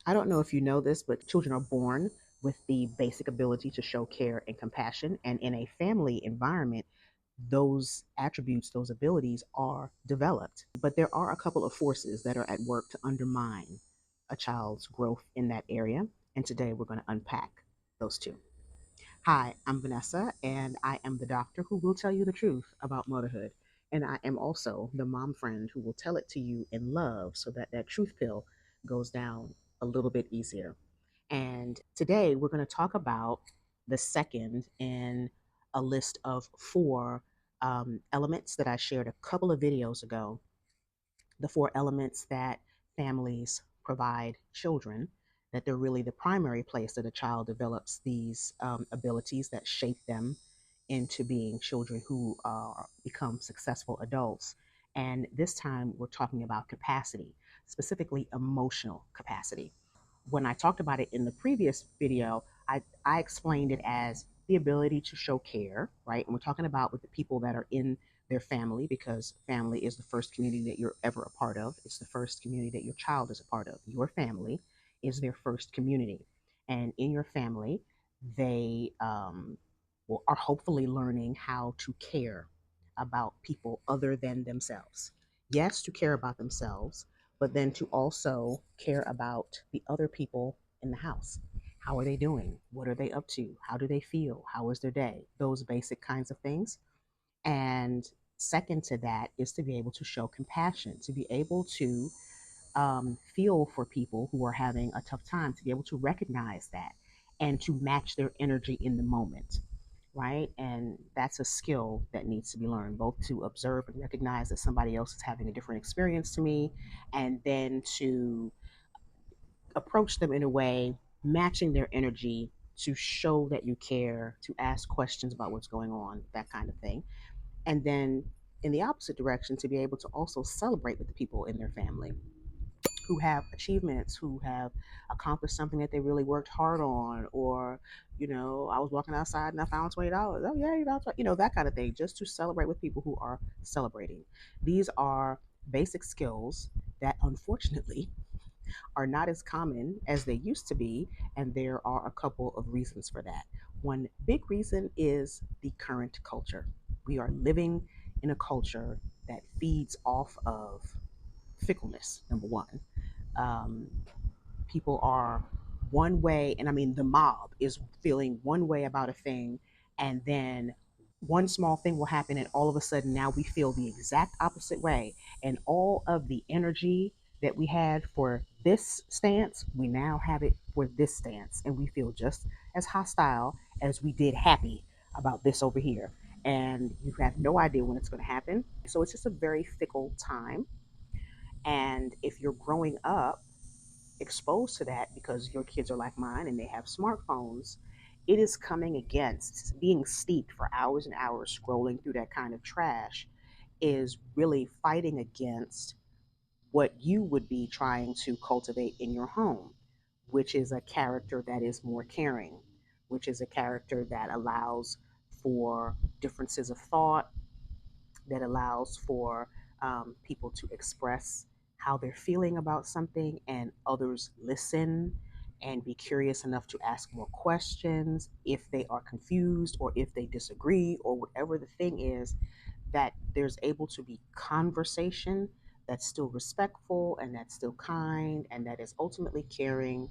I don't know if you know this, but children are born with the basic ability to show care and compassion. And in a family environment, those attributes, those abilities are developed. But there are a couple of forces that are at work to undermine a child's growth in that area. And today we're going to unpack those two. Hi, I'm Vanessa, and I am the doctor who will tell you the truth about motherhood. And I am also the mom friend who will tell it to you in love so that that truth pill goes down a little bit easier. And today we're going to talk about the second in a list of four elements that I shared a couple of videos ago. The four elements that families provide children, that they're really the primary place that a child develops these abilities that shape them into being children who become successful adults. And this time we're talking about capacity, specifically emotional capacity. When I talked about it in the previous video, I explained it as the ability to show care, right? And we're talking about with the people that are in their family, because family is the first community that you're ever a part of. It's the first community that your child is a part of. Your family is their first community. And in your family, they are hopefully learning how to care about people other than themselves. Yes, to care about themselves, but then to also care about the other people in the house. How are they doing? What are they up to? How do they feel? How is their day? Those basic kinds of things. And second to that is to be able to show compassion, to be able to feel for people who are having a tough time, to be able to recognize that and to match their energy in the moment, right? And that's a skill that needs to be learned, both to observe and recognize that somebody else is having a different experience to me, and then to approach them in a way matching their energy, to show that you care, to ask questions about what's going on, that kind of thing. And then in the opposite direction, to be able to also celebrate with the people in their family who have achievements, who have accomplished something that they really worked hard on, or, I was walking outside and I found $20. Oh yeah, that kind of thing. Just to celebrate with people who are celebrating. These are basic skills that unfortunately are not as common as they used to be, and there are a couple of reasons for that. One big reason is the current culture. We are living in a culture that feeds off of fickleness, number one. um, People are one way, and I mean the mob is feeling one way about a thing, and then one small thing will happen, and all of a sudden now we feel the exact opposite way, and all of the energy that we had for this stance, we now have it for this stance, and we feel just as hostile as we did happy about this over here. And you have no idea when it's going to happen. So it's just a very fickle time. And if you're growing up exposed to that because your kids are like mine and they have smartphones, it is coming against being steeped for hours and hours scrolling through that kind of trash, is really fighting against what you would be trying to cultivate in your home, which is a character that is more caring, which is a character that allows for differences of thought, that allows for people to express how they're feeling about something, and others listen and be curious enough to ask more questions if they are confused or if they disagree or whatever the thing is, that there's able to be conversation that's still respectful and that's still kind and that is ultimately caring,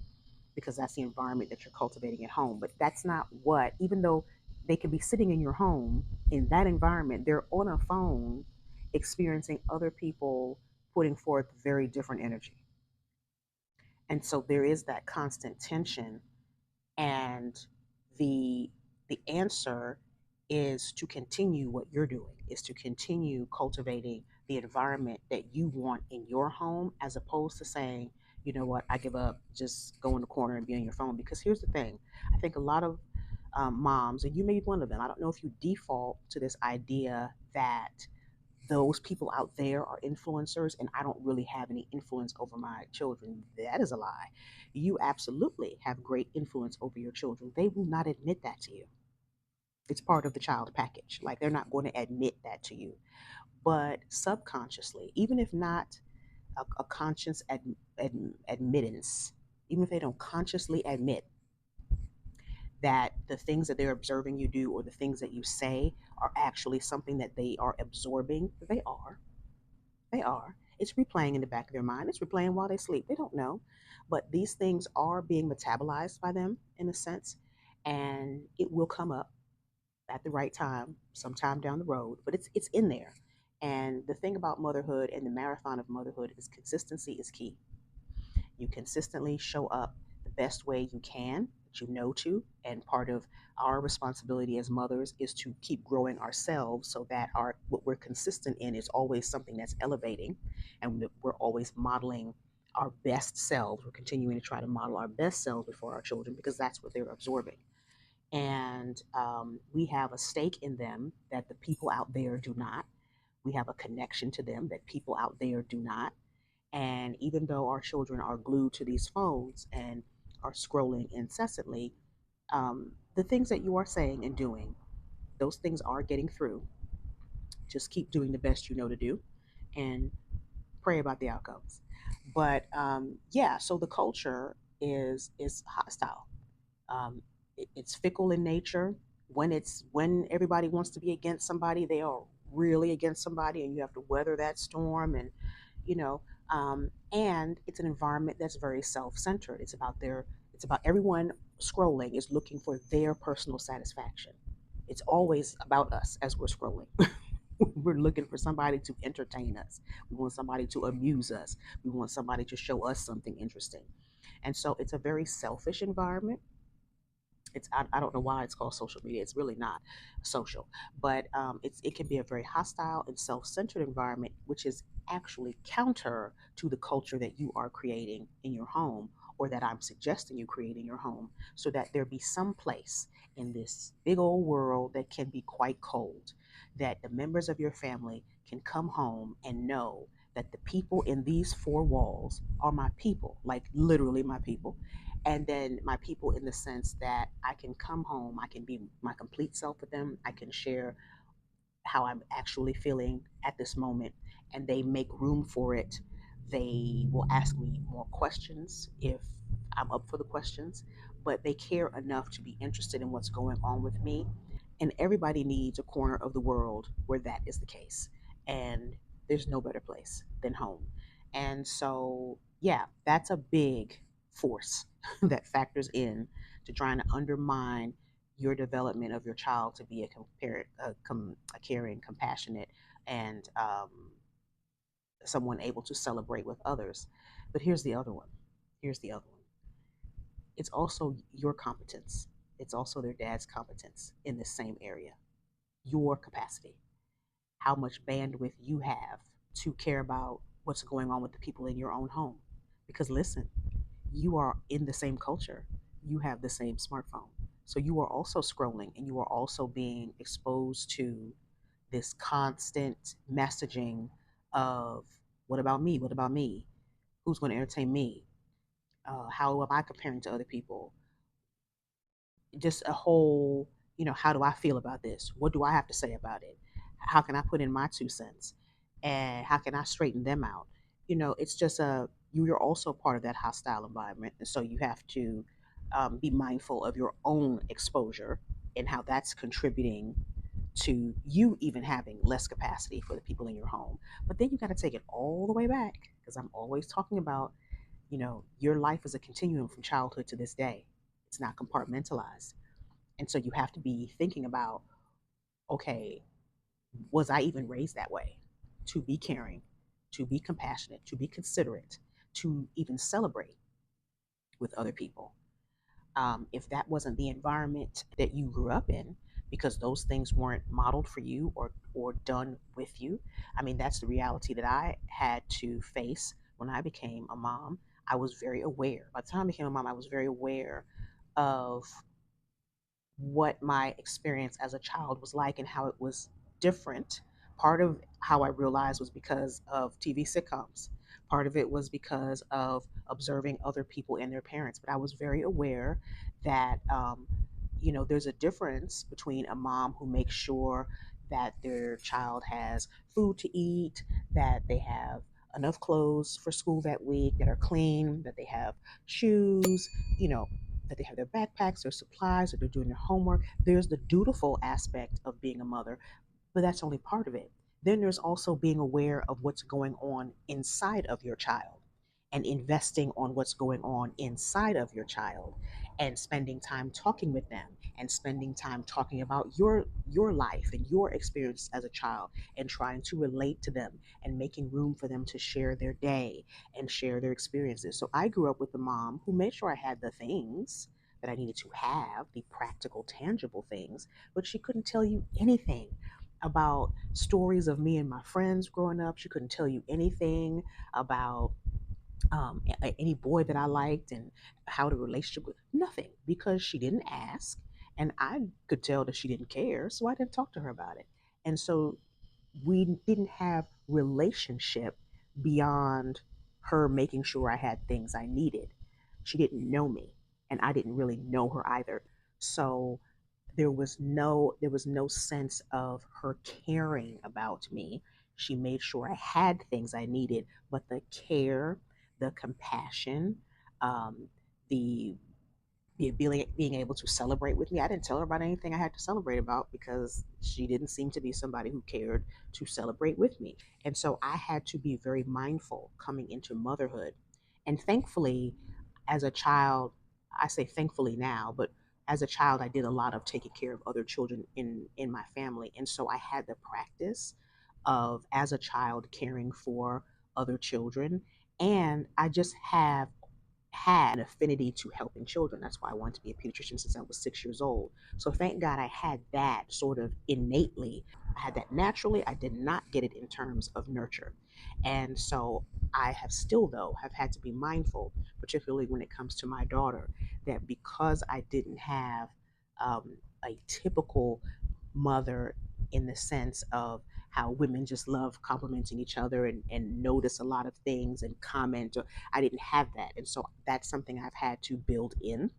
because that's the environment that you're cultivating at home. But that's not what, even though they could be sitting in your home in that environment, they're on a phone experiencing other people putting forth very different energy. And so there is that constant tension. And the the answer is to continue what you're doing, is to continue cultivating the environment that you want in your home, as opposed to saying, you know what, I give up, just go in the corner and be on your phone. Because here's the thing, I think a lot of moms, and you may be one of them, I don't know if you default to this idea that those people out there are influencers and I don't really have any influence over my children. That is a lie. You absolutely have great influence over your children. They will not admit that to you. It's part of the child package. Like, they're not going to admit that to you. But subconsciously, even if not a conscious admittance, even if they don't consciously admit that the things that they're observing you do or the things that you say are actually something that they are absorbing, they are. They are. It's replaying in the back of their mind. It's replaying while they sleep. They don't know. But these things are being metabolized by them in a sense, and it will come up at the right time, sometime down the road. But it's in there. And the thing about motherhood and the marathon of motherhood is consistency is key. You consistently show up the best way you can, that you know to. And part of our responsibility as mothers is to keep growing ourselves so that our what we're consistent in is always something that's elevating, and we're always modeling our best selves. We're continuing to try to model our best selves before our children because that's what they're absorbing. And we have a stake in them that the people out there do not. We have a connection to them that people out there do not. And even though our children are glued to these phones and are scrolling incessantly, the things that you are saying and doing, those things are getting through. Just keep doing the best you know to do and pray about the outcomes. But yeah, so the culture is hostile. It's fickle in nature. When everybody wants to be against somebody, they are really against somebody, and you have to weather that storm. And you know, and it's an environment that's very self-centered. It's about everyone scrolling is looking for their personal satisfaction. It's always about us as we're scrolling. We're looking for somebody to entertain us. We want somebody to amuse us. We want somebody to show us something interesting. And so it's a very selfish environment. I don't know why it's called social media. It's really not social, but it can be a very hostile and self-centered environment, which is actually counter to the culture that you are creating in your home, or that I'm suggesting you create in your home, so that there be some place in this big old world that can be quite cold, that the members of your family can come home and know that the people in these four walls are my people, like literally my people. And then my people in the sense that I can come home, I can be my complete self with them, I can share how I'm actually feeling at this moment, and they make room for it. They will ask me more questions if I'm up for the questions, but they care enough to be interested in what's going on with me. And everybody needs a corner of the world where that is the case. And there's no better place than home. And so, yeah, that's a big force that factors in to trying to undermine your development of your child to be a caring, compassionate, and someone able to celebrate with others. But here's the other one. Here's the other one. It's also your competence. It's also their dad's competence in this same area. Your capacity, how much bandwidth you have to care about what's going on with the people in your own home. Because listen, you are in the same culture, you have the same smartphone. So you are also scrolling and you are also being exposed to this constant messaging of what about me? What about me? Who's going to entertain me? How am I comparing to other people? Just a whole, how do I feel about this? What do I have to say about it? How can I put in my 2 cents? And how can I straighten them out? It's just you're also part of that hostile environment. And so you have to be mindful of your own exposure and how that's contributing to you even having less capacity for the people in your home. But then you got to take it all the way back, because I'm always talking about, your life is a continuum from childhood to this day. It's not compartmentalized. And so you have to be thinking about, okay, was I even raised that way? To be caring, to be compassionate, to be considerate, to even celebrate with other people. If that wasn't the environment that you grew up in, because those things weren't modeled for you or done with you, I mean, that's the reality that I had to face when I became a mom. I was very aware. By the time I became a mom, I was very aware of what my experience as a child was like and how it was different. Part of how I realized was because of TV sitcoms. Part of it was because of observing other people and their parents. But I was very aware that, there's a difference between a mom who makes sure that their child has food to eat, that they have enough clothes for school that week, that are clean, that they have shoes, you know, that they have their backpacks, their supplies, that they're doing their homework. There's the dutiful aspect of being a mother, but that's only part of it. Then there's also being aware of what's going on inside of your child and investing on what's going on inside of your child and spending time talking with them and spending time talking about your life and your experience as a child and trying to relate to them and making room for them to share their day and share their experiences. So I grew up with a mom who made sure I had the things that I needed to have, the practical, tangible things, but she couldn't tell you anything about stories of me and my friends growing up. She couldn't tell you anything about any boy that I liked and how the relationship was. Nothing, because she didn't ask, and I could tell that she didn't care, so I didn't talk to her about it. And so we didn't have relationship beyond her making sure I had things I needed. She didn't know me, and I didn't really know her either. So there was no sense of her caring about me. She made sure I had things I needed, but the care, the compassion, um, the being able to celebrate with me. I didn't tell her about anything I had to celebrate about because she didn't seem to be somebody who cared to celebrate with me. And so I had to be very mindful coming into motherhood. And thankfully, as a child, I say thankfully now, but as a child, I did a lot of taking care of other children in my family. And so I had the practice of, as a child, caring for other children. And I just have had an affinity to helping children. That's why I wanted to be a pediatrician since I was 6 years old. So thank God I had that sort of innately. I had that naturally. I did not get it in terms of nurture. And so I have still, though, have had to be mindful, particularly when it comes to my daughter, that because I didn't have a typical mother in the sense of how women just love complimenting each other and notice a lot of things and comment. I didn't have that. And so that's something I've had to build in.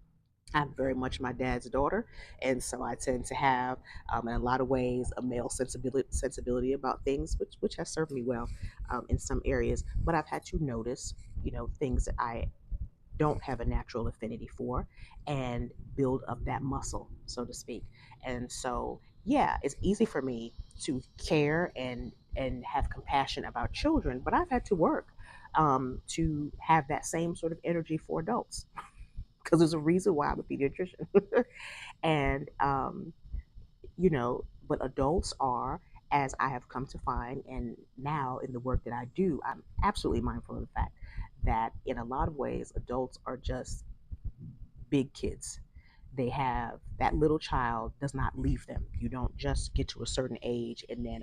I'm very much my dad's daughter, and so I tend to have, in a lot of ways, a male sensibility about things, which has served me well in some areas. But I've had to notice, things that I don't have a natural affinity for, and build up that muscle, so to speak. And so, yeah, it's easy for me to care and have compassion about children, but I've had to work to have that same sort of energy for adults because there's a reason why I'm a pediatrician. And but adults are, as I have come to find, and now in the work that I do, I'm absolutely mindful of the fact that in a lot of ways, adults are just big kids. They have that little child does not leave them. You don't just get to a certain age and then,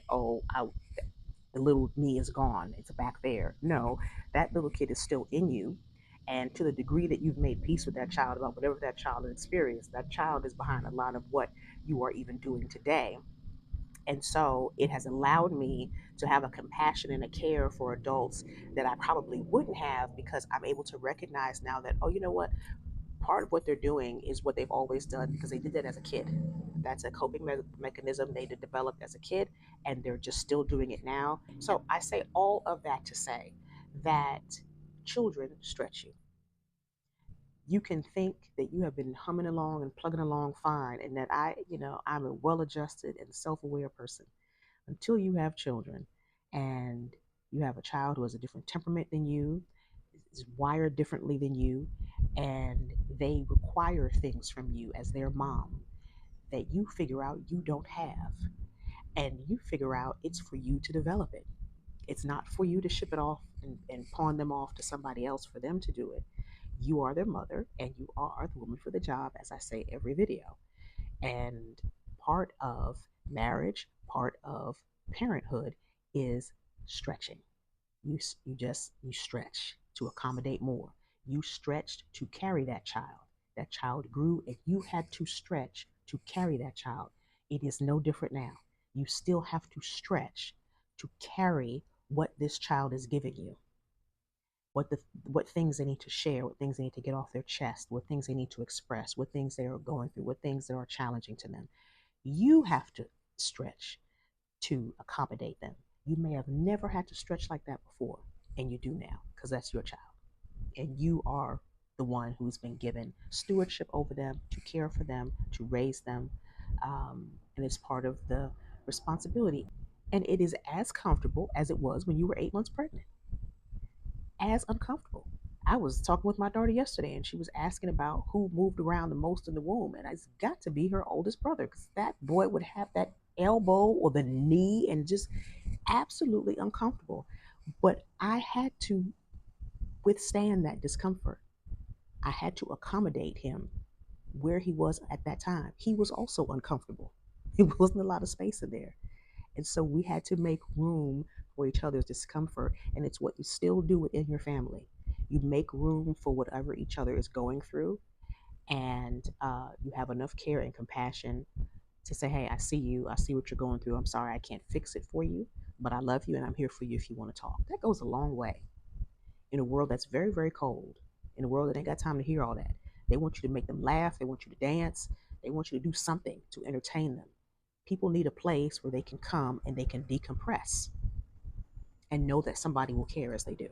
the little me is gone. It's back there. No, that little kid is still in you. And to the degree that you've made peace with that child about whatever that child has experienced, that child is behind a lot of what you are even doing today. And so it has allowed me to have a compassion and a care for adults that I probably wouldn't have, because I'm able to recognize now that, oh, you know what? Part of what they're doing is what they've always done because they did that as a kid. That's a coping mechanism they developed as a kid, and they're just still doing it now. So I say all of that to say that children stretch you. You can think that you have been humming along and plugging along fine, and that I'm a well adjusted and self aware person until you have children, and you have a child who has a different temperament than you, is wired differently than you, and they require things from you as their mom that you figure out you don't have. And you figure out it's for you to develop it. It's not for you to ship it off and pawn them off to somebody else for them to do it. You are their mother, and you are the woman for the job, as I say every video. And part of marriage, part of parenthood is stretching. You stretch to accommodate more. You stretched to carry that child. That child grew, and you had to stretch to carry that child. It is no different now. You still have to stretch to carry what this child is giving you, what things they need to share, what things they need to get off their chest, what things they need to express, what things they are going through, what things that are challenging to them. You have to stretch to accommodate them. You may have never had to stretch like that before. and you do now because that's your child. And you are the one who's been given stewardship over them, to care for them, to raise them. And it's part of the responsibility. And it is as comfortable as it was when you were 8 months pregnant, as uncomfortable. I was talking with my daughter yesterday, and she was asking about who moved around the most in the womb. And it's got to be her oldest brother, because that boy would have that elbow or the knee and just absolutely uncomfortable. But I had to withstand that discomfort. I had to accommodate him where he was at that time. He was also uncomfortable. There wasn't a lot of space in there. And so we had to make room for each other's discomfort. And it's what you still do within your family. You make room for whatever each other is going through. And you have enough care and compassion to say, hey, I see you. I see what you're going through. I'm sorry I can't fix it for you, but I love you and I'm here for you if you want to talk. That goes a long way in a world that's very, very cold, in a world that ain't got time to hear all that. They want you to make them laugh. They want you to dance. They want you to do something to entertain them. People need a place where they can come and they can decompress and know that somebody will care as they do.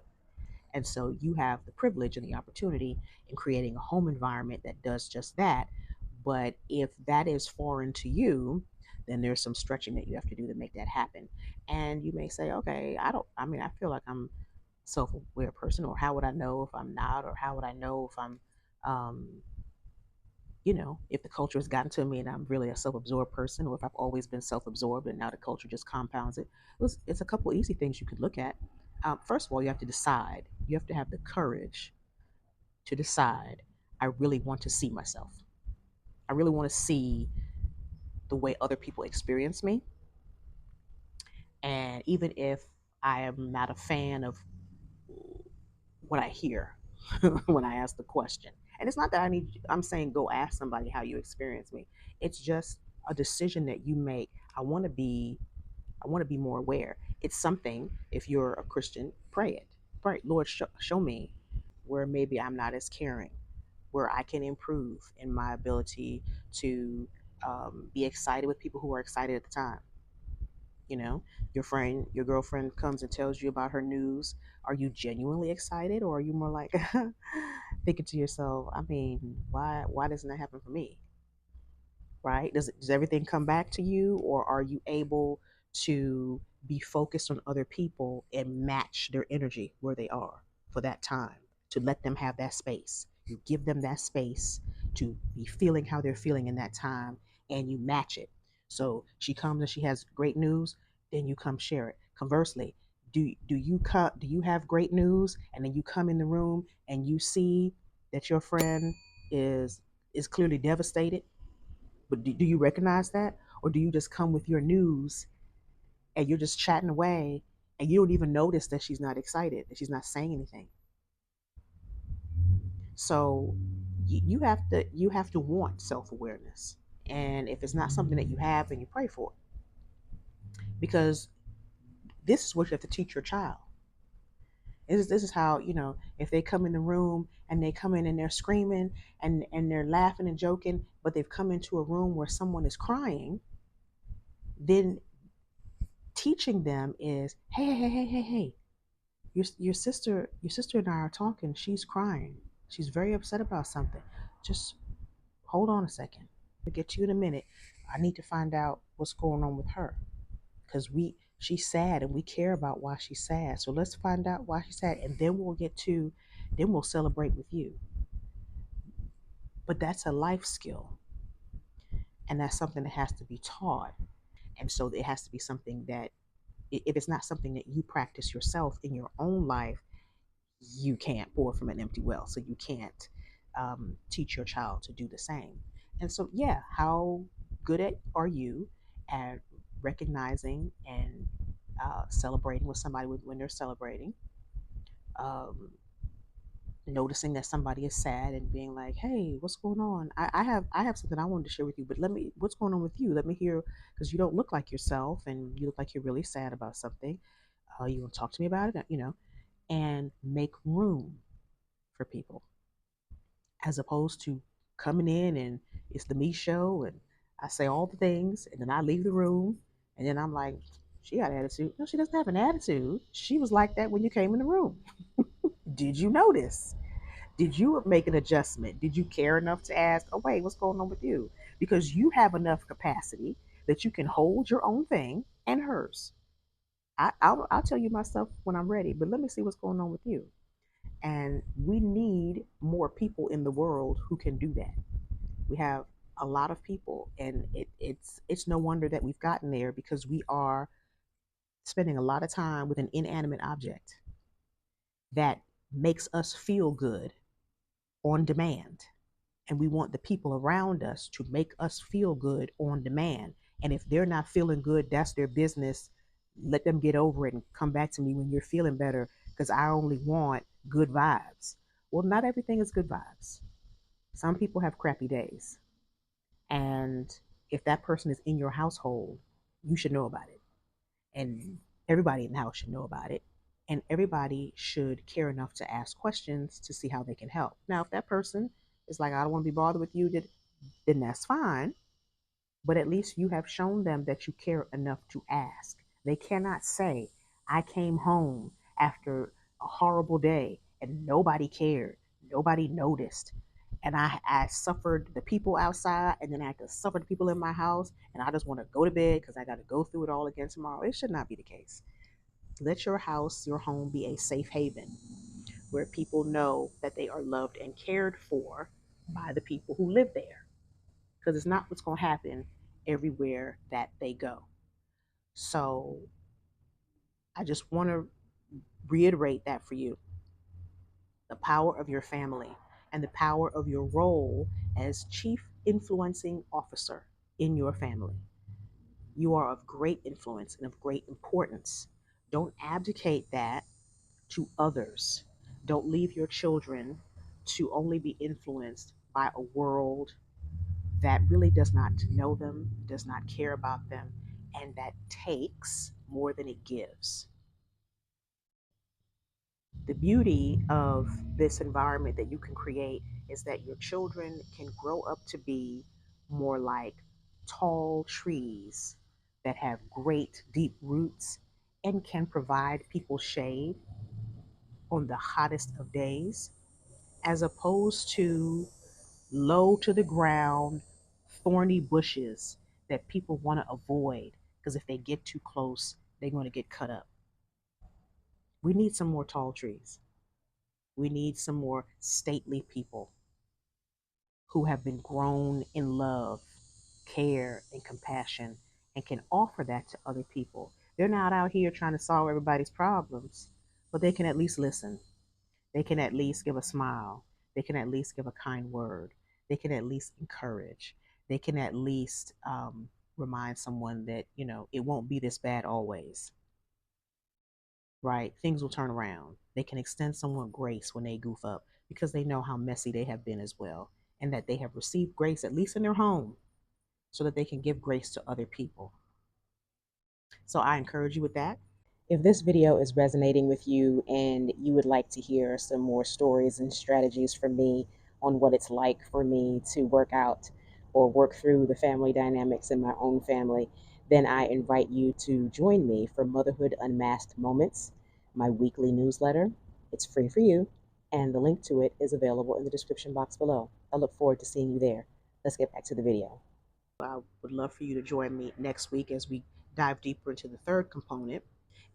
And so you have the privilege and the opportunity in creating a home environment that does just that. But if that is foreign to you, then there's some stretching that you have to do to make that happen. And you may say, okay, I mean, I feel like I'm self-aware person, or how would I know if I'm not, or how would I know if I'm, um, if the culture has gotten to me and I'm really a self-absorbed person, or if I've always been self-absorbed and now the culture just compounds it. It's a couple easy things you could look at. First of all, you have to decide. You have to have the courage to decide. I really want to see myself. I really want to see the way other people experience me. And even if I am not a fan of what I hear when I ask the question. And it's not that I'm saying go ask somebody how you experience me. It's just a decision that you make. I want to be I want to be more aware. It's something, if you're a Christian, pray it. Pray, Lord, show me where maybe I'm not as caring, where I can improve in my ability to be excited with people who are excited at the time. You know, your girlfriend comes and tells you about her news. Are you genuinely excited, or are you more like thinking to yourself, I mean, why doesn't that happen for me? Right? Does everything come back to you, or are you able to be focused on other people and match their energy where they are for that time, to let them have that space? You give them that space to be feeling how they're feeling in that time, and you match it. So she comes and she has great news, then you come share it. Conversely, do you have great news, and then you come in the room and you see that your friend is is clearly devastated, but do you recognize that? Or do you just come with your news and you're just chatting away and you don't even notice that she's not excited, that she's not saying anything? So you have to want self-awareness. And if it's not something that you have, then you pray for it. Because this is what you have to teach your child. This is how, if they come in the room and they come in and they're screaming and they're laughing and joking, but they've come into a room where someone is crying, then teaching them is, hey, your sister and I are talking. She's crying. She's very upset about something. Just hold on a second. I'll get to you in a minute. I need to find out what's going on with her, because she's sad and we care about why she's sad. So let's find out why she's sad, and then we'll celebrate with you. But that's a life skill, and that's something that has to be taught. And so it has to be something that, if it's not something that you practice yourself in your own life, you can't pour from an empty well. So you can't teach your child to do the same. And so, yeah, how are you at recognizing and celebrating with somebody when they're celebrating? Um, Noticing that somebody is sad and being like, hey, what's going on? I have something I wanted to share with you, but what's going on with you? Let me hear, because you don't look like yourself and you look like you're really sad about something. You want to talk to me about it, and make room for people, as opposed to coming in and it's the me show and I say all the things and then I leave the room and then I'm like, She got attitude. No, she doesn't have an attitude. She was like that when you came in the room. Did you notice? Did you make an adjustment? Did you care enough to ask, oh, wait, what's going on with you? Because you have enough capacity that you can hold your own thing and hers. I'll tell you myself when I'm ready, but let me see what's going on with you. And we need more people in the world who can do that. We have a lot of people, and it's no wonder that we've gotten there because we are spending a lot of time with an inanimate object that makes us feel good on demand. And we want the people around us to make us feel good on demand. And if they're not feeling good, that's their business. Let them get over it and come back to me when you're feeling better because I only want good vibes. Well, not everything is good vibes. Some people have crappy days. And if that person is in your household, you should know about it. And everybody in the house should know about it. And everybody should care enough to ask questions to see how they can help. Now, if that person is like, I don't want to be bothered with you, then that's fine. But at least you have shown them that you care enough to ask. They cannot say, I came home after a horrible day and nobody cared, nobody noticed. And I suffered the people outside, and then I had to suffer the people in my house, and I just want to go to bed because I got to go through it all again tomorrow. It should not be the case. Let your house, your home be a safe haven where people know that they are loved and cared for by the people who live there. Because it's not what's going to happen everywhere that they go. So I just want to reiterate that for you, the power of your family and the power of your role as chief influencing officer in your family. You are of great influence and of great importance. Don't abdicate that to others. Don't leave your children to only be influenced by a world that really does not know them, does not care about them, and that takes more than it gives. The beauty of this environment that you can create is that your children can grow up to be more like tall trees that have great deep roots and can provide people shade on the hottest of days, as opposed to low to the ground, thorny bushes that people want to avoid because if they get too close, they're going to get cut up. We need some more tall trees. We need some more stately people who have been grown in love, care, and compassion and can offer that to other people. They're not out here trying to solve everybody's problems, but they can at least listen. They can at least give a smile. They can at least give a kind word. They can at least encourage. They can at least remind someone that, it won't be this bad always, right? Things will turn around. They can extend someone grace when they goof up because they know how messy they have been as well and that they have received grace, at least in their home, so that they can give grace to other people. So I encourage you with that. If this video is resonating with you and you would like to hear some more stories and strategies from me on what it's like for me to work out or work through the family dynamics in my own family, then I invite you to join me for Motherhood Unmasked Moments, my weekly newsletter. It's free for you, and the link to it is available in the description box below. I look forward to seeing you there. Let's get back to the video. I would love for you to join me next week as we dive deeper into the third component.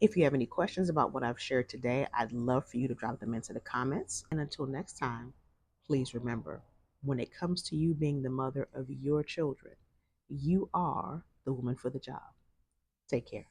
If you have any questions about what I've shared today, I'd love for you to drop them into the comments. And until next time, please remember, when it comes to you being the mother of your children, you are the woman for the job. Take care.